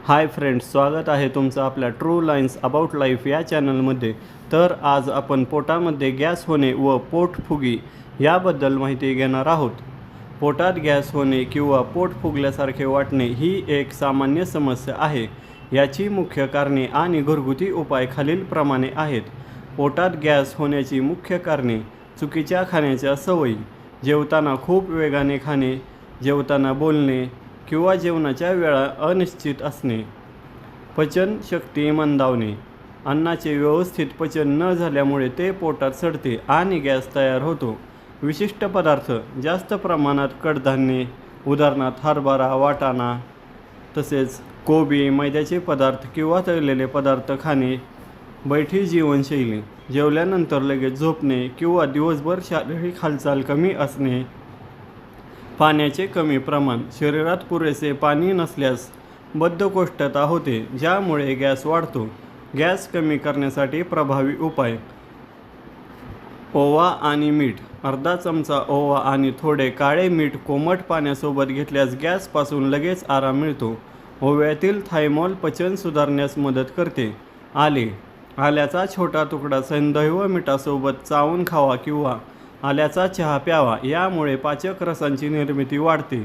Hi friends, स्वागत आहे तुमचं आपल्या ट्रू लाईन्स अबाउट लाईफ या चॅनलमध्ये। तर आज आपण पोटामध्ये गॅस होणे व पोटफुगी याबद्दल माहिती घेणार आहोत। पोटात गॅस होणे किंवा पोट फुगल्यासारखे वाटणे ही एक सामान्य समस्या आहे। याची मुख्य कारणे आणि घरगुती उपाय खालीलप्रमाणे आहेत। पोटात गॅस होण्याची मुख्य कारणे: चुकीच्या खाण्याच्या सवयी, जेवताना खूप वेगाने खाणे, जेवताना बोलणे किंवा जेवणाच्या वेळा अनिश्चित असणे, पचनशक्ती मंदावणे, अन्नाचे व्यवस्थित पचन न झाल्यामुळे ते पोटात सडते आणि गॅस तयार होतो, विशिष्ट पदार्थ जास्त प्रमाणात कडधान्ये उदाहरणार्थ हरभरा, वाटाणा तसेच कोबी, मैद्याचे पदार्थ किंवा तळलेले पदार्थ खाणे, बैठी जीवनशैली, जेवल्यानंतर लगेच झोपणे किंवा दिवसभर शारीरिक हालचाल कमी असणे, पाण्याचे कमी प्रमाण, शरीरात पुरेसे पाणी नसल्यास बद्धकोष्ठता होते ज्यामुळे गॅस वाढतो। गॅस कमी करण्यासाठी प्रभावी उपाय: ओवा आणि मीठ, अर्धा चमचा ओवा आणि थोडे काळे मीठ कोमट पाण्यासोबत घेतल्यास गॅसपासून लगेच आराम मिळतो। ओव्यातील थायमॉल पचन सुधारण्यास मदत करते। आल्याचा छोटा तुकडा दही व मिठासोबत चावून खावा किंवा आल्याचा चहा प्यावा, यामुळे पाचक रसांची निर्मिती वाढते।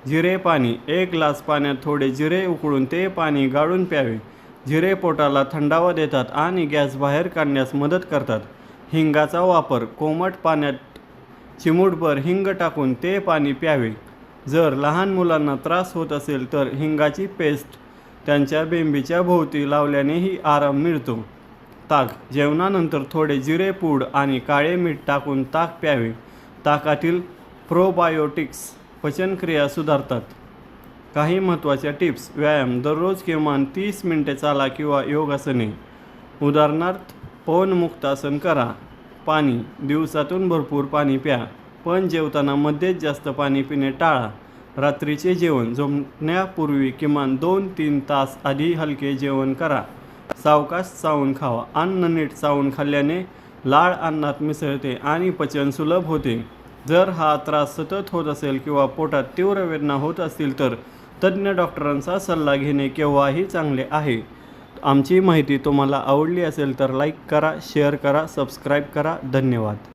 जिरे पाणी, 1 ग्लास पाण्यात थोडे जिरे उकळून ते पाणी गाळून प्यावे। जिरे पोटाला थंडावा देतात आणि गॅस बाहेर काढण्यास मदत करतात। हिंगाचा वापर, कोमट पाण्यात चिमूटभर हिंग टाकून ते पाणी प्यावे। जर लहान मुलांना त्रास होत असेल तर हिंगाची पेस्ट त्यांच्या बेंबीच्या भोवती लावल्यानेही आराम मिळतो। ताक, जेवणानंतर थोडे जिरे पूड आणि काळे मीठ टाकून ताक प्यावे। ताकातील प्रोबायोटिक्स पचनक्रिया सुधारतात। काही महत्त्वाच्या टिप्स: व्यायाम, दररोज किमान 30 मिनिटे चाला किंवा योगासने, उदाहरणार्थ पवनमुक्तासन करा। पाणी, दिवसातून भरपूर पाणी प्या, पण जेवताना मध्येच जास्त पाणी पिणे टाळा। रात्रीचे जेवण, झोपण्यापूर्वी किमान 2-3 तास आधी हलके जेवण करा। सावकाश चावून खावा, अन्न नीट चावून खाल्ल्याने लाळ अन्नात मिसळते आणि पचन सुलभ होते। जर हा त्रास सतत होत असेल किंवा पोटात तीव्र वेदना होत असतील तर तज्ज्ञ डॉक्टरांचा सल्ला घेणे केव्हाही चांगले आहे। आमची माहिती तुम्हाला आवडली असेल तर लाईक करा, शेअर करा, सबस्क्राईब करा। धन्यवाद।